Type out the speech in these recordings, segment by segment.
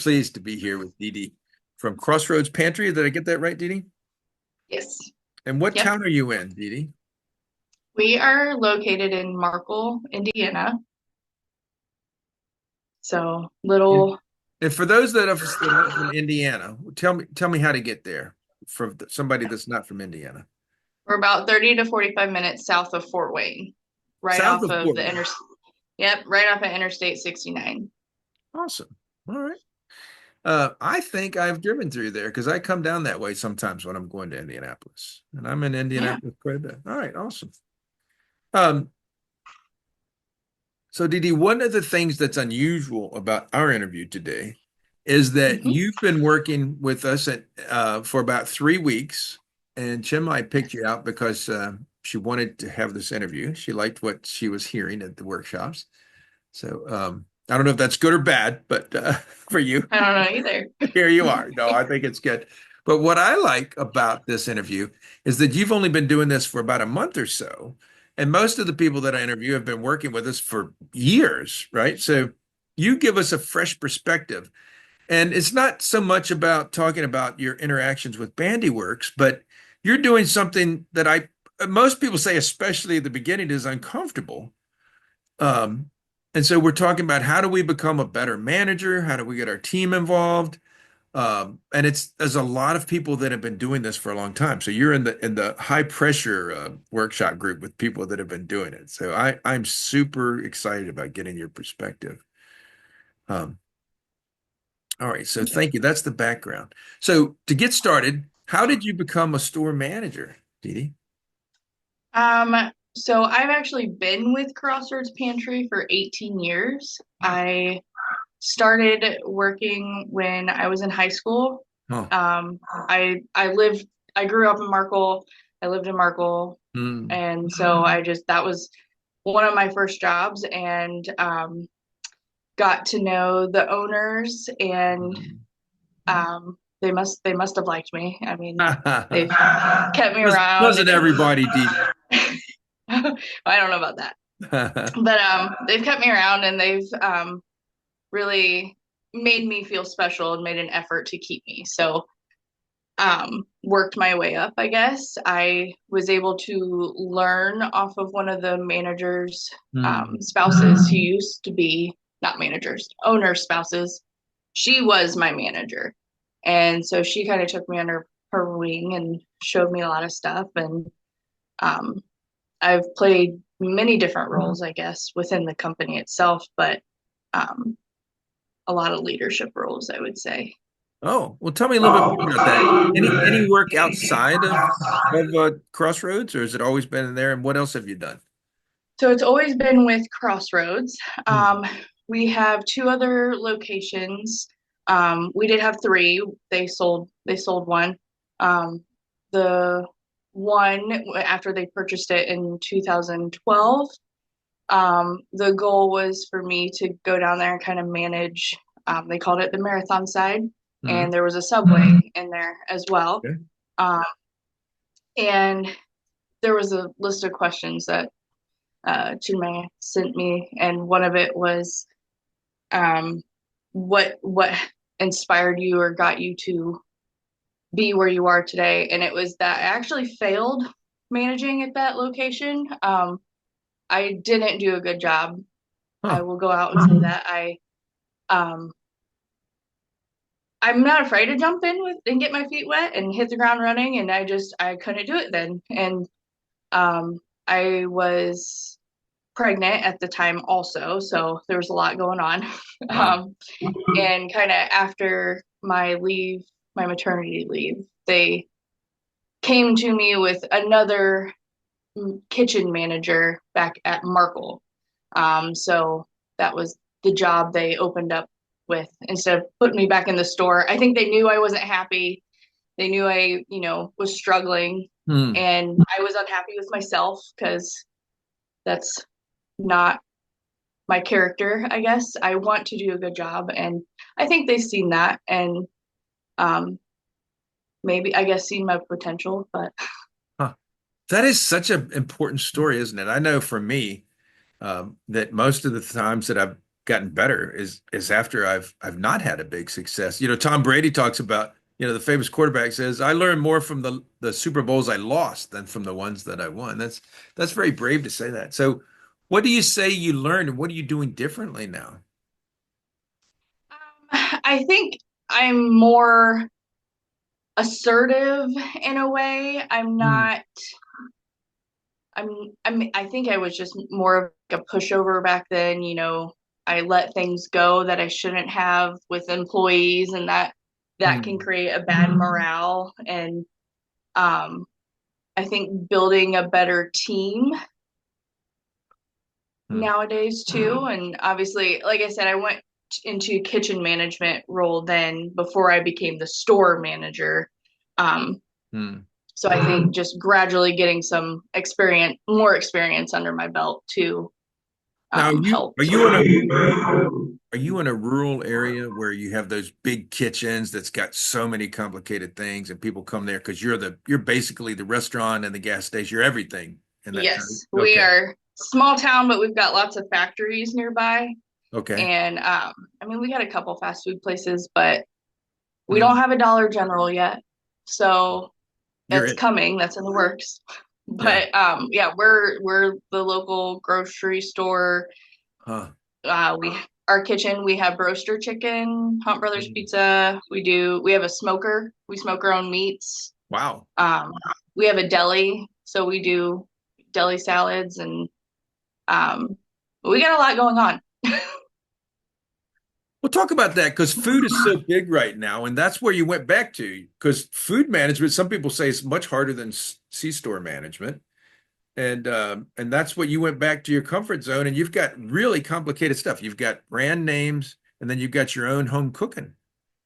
pleased to be here with Dee Dee from Crossroads Pantry. Did I get that right, Dee Dee? Yes. And what Yep. town are you in, Dee Dee? We are located in Markle, Indiana. So And little, and for those that aren't from Indiana, tell me how to get there for somebody that's not from Indiana. we're about 30 to 45 minutes south of Fort Wayne, right South off of of Fort the Wayne. yep, right off of Interstate 69. Awesome. All right. I think I've driven through there because I come down that way sometimes when I'm going to Indianapolis, and I'm in Yeah. Indianapolis quite a bit. All right, awesome. Um, So, Didi, one of the things that's unusual about our interview today is that hmm you've been working with us for about 3 weeks, and Chimai picked you out because she wanted to have this interview. She liked what she was hearing at the workshops. So, I don't know if that's good or bad, but for you, I don't know either. here you are. No, I think it's good. But what I like about this interview is that you've only been doing this for about a month or so. And most of the people that I interview have been working with us for years, right? So you give us a fresh perspective. And it's not so much about talking about your interactions with Bandyworks, but you're doing something that most people say, especially at the beginning, is uncomfortable. Um, and so we're talking about how do we become a better manager? How do we get our team involved? And there's a lot of people that have been doing this for a long time. So you're in the high pressure workshop group with people that have been doing it. So I'm super excited about getting your perspective. Um, all right, so thank you. That's the background. So to get started, how did you become a store manager, Dee Dee? So I've actually been with Crossroads Pantry for 18 years. Wow. I started working when I was in high school. Oh. I grew up in Markle. I lived in Markle, Mm. and so that was one of my first jobs, and got to know the owners, and they must have liked me. I mean, they've kept me around, Wasn't and everybody, Dee I don't know about that, Dee? but they've kept me around, and they've really made me feel special and made an effort to keep me. So worked my way up, I guess. I was able to learn off of one of the managers' Hmm. spouses who used to be not managers, owners' spouses. She was my manager. And so she kind of took me under her wing and showed me a lot of stuff. And um, I've played many different roles, I guess, within the company itself, but um, a lot of leadership roles, I would say. Oh, well, tell me a little bit more about that. Any work outside of Crossroads, or has it always been in there? And what else have you done? So it's always been with Crossroads. Hmm. We have two other locations. We did have three. They sold one. The one after they purchased it in 2012. The goal was for me to go down there and kind of manage. They called it the marathon side, Hmm. and there was a subway in there as well. Okay. Um, and there was a list of questions that Chinmay sent me, and one of it was, um, what inspired you or got you to be where you are today? And it was that I actually failed managing at that location. I didn't do a good job. I Huh. will go out and say that. Um, I'm not afraid to jump in with and get my feet wet and hit the ground running, and I couldn't do it then. And um, I was pregnant at the time also, so there was a lot going on. Wow. And kind of after my maternity leave, they came to me with another kitchen manager back at Markle. So that was the job they opened up with instead of putting me back in the store. I think they knew I wasn't happy. They knew I, was struggling, Hmm. and I was unhappy with myself because that's not my character, I guess. I want to do a good job, and I think they've seen that, and um, maybe I guess seen my potential. But Huh. That is such an important story, isn't it? I know for me, that most of the times that I've gotten better is after I've not had a big success. You know, Tom Brady talks about, you know, the famous quarterback says, I learned more from the Super Bowls I lost than from the ones that I won. That's very brave to say that. So what do you say you learned and what are you doing differently now? I think I'm more assertive in a way. I'm Mm, not. I think I was just more of like a pushover back then. I let things go that I shouldn't have with employees, and that can mm, create a bad morale. And um, I think building a better team mm. nowadays too. And obviously, like I said, I went into kitchen management role then before I became the store manager. Um, Mm. so I think just gradually getting some experience, more experience under my belt too, Now, helped. are you in a rural area where you have those big kitchens that's got so many complicated things and people come there because you're basically the restaurant and the gas station, you're everything in that kind Yes, of we okay. are small town, but we've got lots of factories nearby. Okay. And I mean, we got a couple fast food places, but we don't Mm. have a Dollar General yet. So You're it's it. coming. That's in the works. Yeah. But yeah, we're the local grocery store. Huh. We our kitchen. We have roaster chicken, Hunt Brothers Mm. Pizza. We have a smoker. We smoke our own meats. Wow. Um, we have a deli, so we do deli salads, and um, we got a lot going on. We'll talk about that because food is so big right now, and that's where you went back to. Because food management, some people say it's much harder than C-store management. And that's what you went back to your comfort zone, and you've got really complicated stuff. You've got brand names, and then you've got your own home cooking.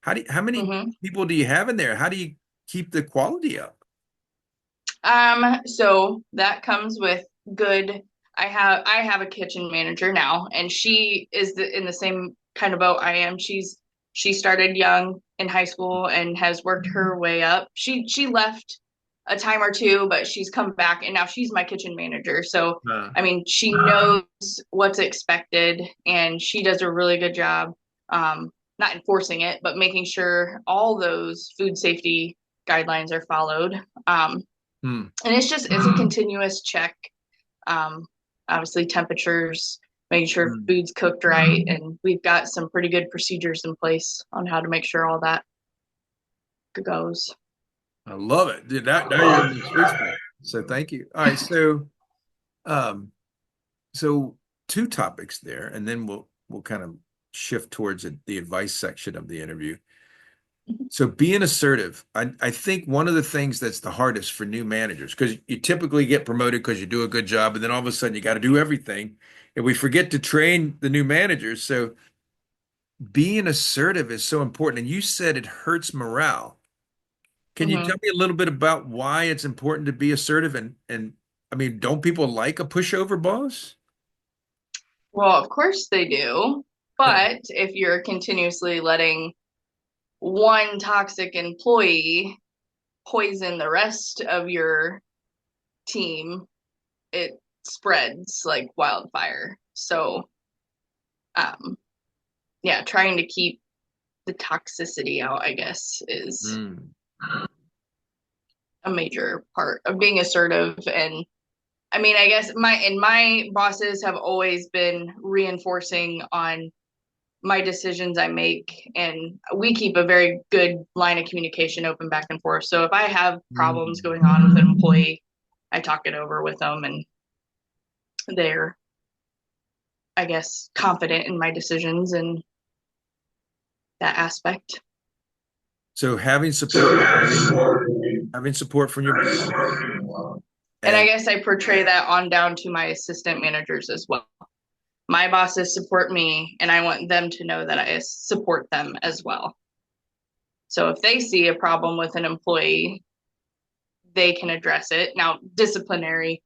How many hmm people do you have in there? How do you keep the quality up? So that comes with good. I have a kitchen manager now, and she is in the same kind of boat I am. She started young in high school and has worked her way up. She left a time or two, but she's come back, and now she's my kitchen manager. So Uh, I mean, she knows what's expected, and she does a really good job. Not enforcing it, but making sure all those food safety guidelines are followed. hmm, And it's a continuous check. Um, Obviously temperatures, making sure hmm. food's cooked right, and we've got some pretty good procedures in place on how to make sure all that goes. I love it. Dude, now you're in the sweet spot. So thank you. All right, um, so two topics there, and then we'll kind of shift towards the advice section of the interview. So being assertive, I think one of the things that's the hardest for new managers, because you typically get promoted because you do a good job, and then all of a sudden you got to do everything. And we forget to train the new managers. So being assertive is so important. And you said it hurts morale. Can you tell hmm me a little bit about why it's important to be assertive? And I mean, don't people like a pushover boss? Well, of course they do. But if you're continuously letting one toxic employee poison the rest of your team, it spreads like wildfire. So, um, yeah, trying to keep the toxicity out, I guess, is Mm, a major part of being assertive. And I mean, I guess my bosses have always been reinforcing on my decisions I make, and we keep a very good line of communication open back and forth. So if I have problems mm. going on with an employee, I talk it over with them, and they're, I guess, confident in my decisions and that aspect. So having support from your boss, And I and guess I portray that on down to my assistant managers as well. My bosses support me, and I want them to know that I support them as well. So if they see a problem with an employee, they can address it. Now, disciplinary,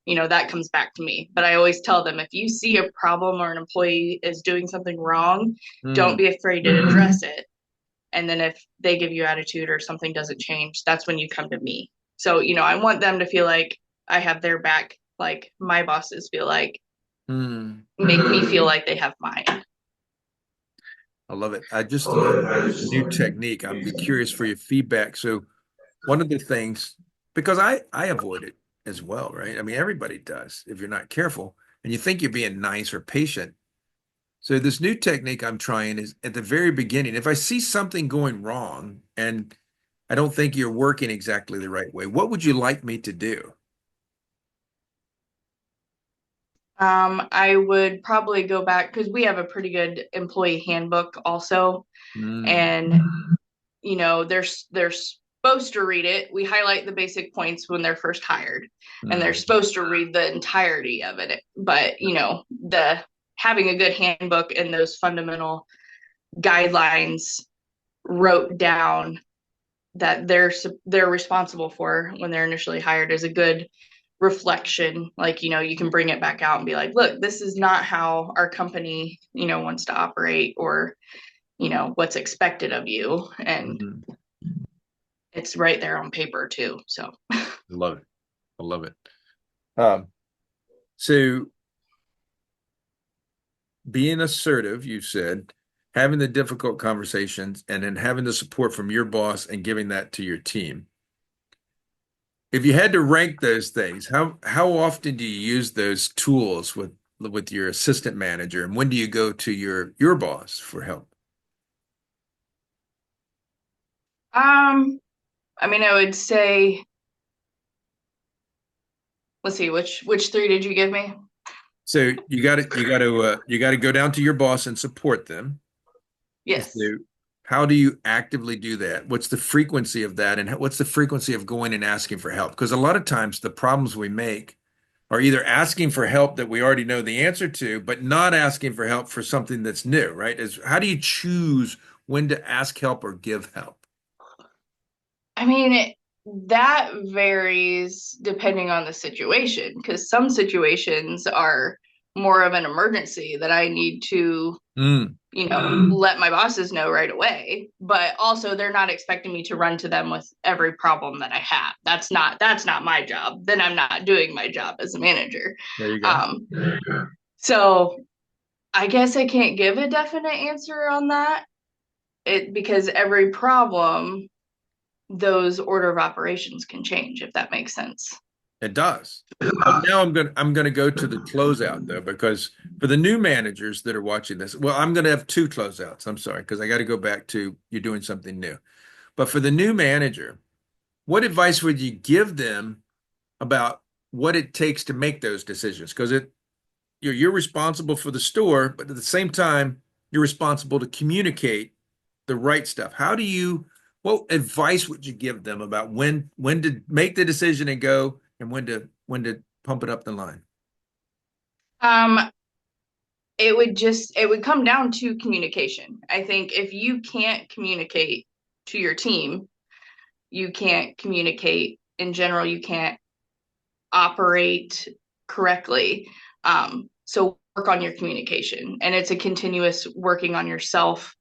that comes back to me. But I always tell them, if you see a problem or an employee is doing something wrong, don't mm, be afraid to address it. And then if they give you attitude or something doesn't change, that's when you come to me. So, I want them to feel like I have their back, like my bosses feel like, mm. make me feel like they have mine. I love it. I just learned a new technique. I'd be curious for your feedback. So one of the things, because I avoid it as well, right? I mean, everybody does if you're not careful and you think you're being nice or patient. So this new technique I'm trying is at the very beginning, if I see something going wrong and I don't think you're working exactly the right way, what would you like me to do? I would probably go back because we have a pretty good employee handbook also, Mm, and they're supposed to read it. We highlight the basic points when they're first hired, and they're mm, supposed to read the entirety of it. But the having a good handbook and those fundamental guidelines wrote down that they're responsible for when they're initially hired is a good reflection. Like, you can bring it back out and be like, look, this is not how our company wants to operate, or what's expected of you, and mm. it's right there on paper too. So I love it. I love it. Um, so being assertive, you said, having the difficult conversations, and then having the support from your boss and giving that to your team. If you had to rank those things, how often do you use those tools with your assistant manager, and when do you go to your boss for help? I mean, I would say, let's see, which three did you give me? So you got to go down to your boss and support them. Yes. So how do you actively do that? What's the frequency of that, and what's the frequency of going and asking for help? Because a lot of times the problems we make are either asking for help that we already know the answer to, but not asking for help for something that's new, right? Is how do you choose when to ask help or give help? I mean, that varies depending on the situation, because some situations are more of an emergency that I need to, Mm, let my bosses know right away. But also they're not expecting me to run to them with every problem that I have. That's not my job. Then I'm not doing my job as a manager. there you go. Um, so I guess I can't give a definite answer on that. Because every problem, those order of operations can change, if that makes sense. It does. But now I'm gonna go to the closeout though, because for the new managers that are watching this, well, I'm gonna have two closeouts. I'm sorry, because I got to go back to you're doing something new. But for the new manager, what advice would you give them about what it takes to make those decisions? Because you're responsible for the store, but at the same time, you're responsible to communicate the right stuff. What advice would you give them about when to make the decision and go, and when to pump it up the line? Um, it would come down to communication. I think if you can't communicate to your team, you can't communicate in general, you can't operate correctly. So work on your communication, and it's a continuous working on yourself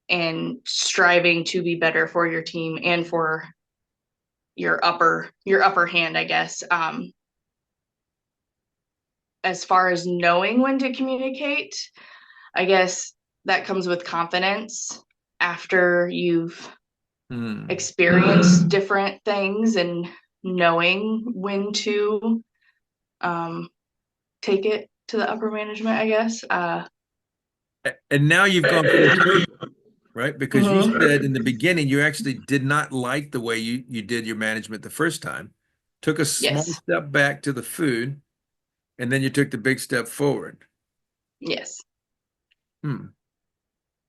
and striving to be better for your team and for your upper hand, I guess. As far as knowing when to communicate, I guess that comes with confidence after you've Hmm. experienced different things, and knowing when to um, take it to the upper management, I guess. And now you've gone full circle, right? Because you Mhm. said in the beginning you actually did not like the way you did your management the first time, took a small Yes. step back to the food, and then you took the big step forward. Yes. Hmm.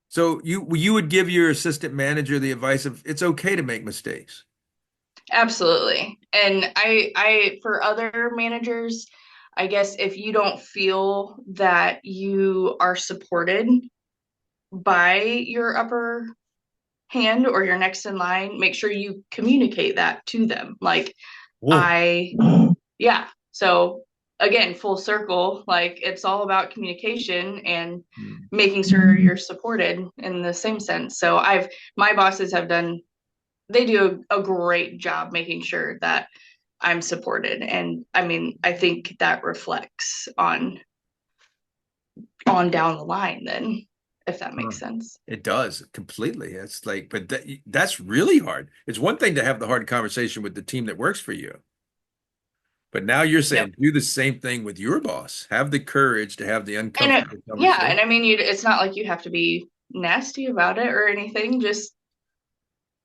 So you would give your assistant manager the advice of it's okay to make mistakes. Absolutely. And I for other managers, I guess if you don't feel that you are supported by your upper hand or your next in line, make sure you communicate that to them. Like, Whoa. I, yeah. So again, full circle, like it's all about communication and Hmm. making sure you're supported in the same sense. So my bosses have they do a great job making sure that I'm supported. And I mean, I think that reflects on down the line then, if that Huh. makes sense. It does completely. It's like, but that's really hard. It's one thing to have the hard conversation with the team that works for you, but now you're Yep. saying do the same thing with your boss. Have the courage to have the uncomfortable Yeah, and conversation. I mean, it's not like you have to be nasty about it or anything. Just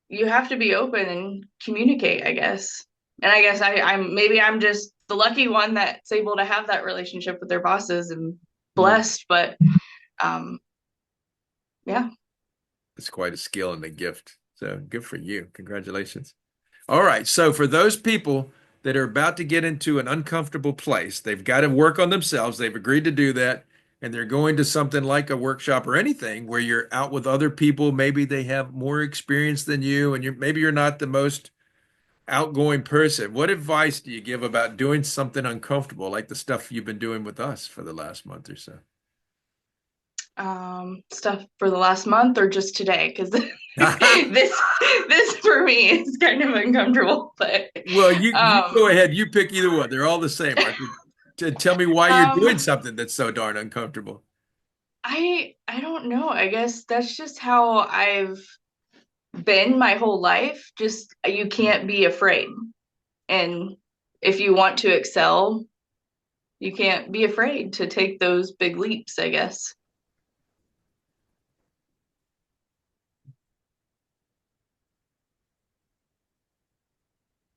you have to be open and communicate, I guess. And I guess I'm just the lucky one that's able to have that relationship with their bosses and Hmm. blessed. But um, yeah. It's quite a skill and a gift. So good for you. Congratulations. All right. So for those people that are about to get into an uncomfortable place, they've got to work on themselves. They've agreed to do that. And they're going to something like a workshop or anything where you're out with other people. Maybe they have more experience than you, and maybe you're not the most outgoing person. What advice do you give about doing something uncomfortable, like the stuff you've been doing with us for the last month or so? Stuff for the last month or just today because this for me is kind of uncomfortable. But Well, you go um, ahead. You pick either one. They're all the same, aren't they? Tell me why you're doing um, something that's so darn uncomfortable. I don't know. I guess that's just how I've been my whole life. Just you can't be afraid, and if you want to excel, you can't be afraid to take those big leaps, I guess.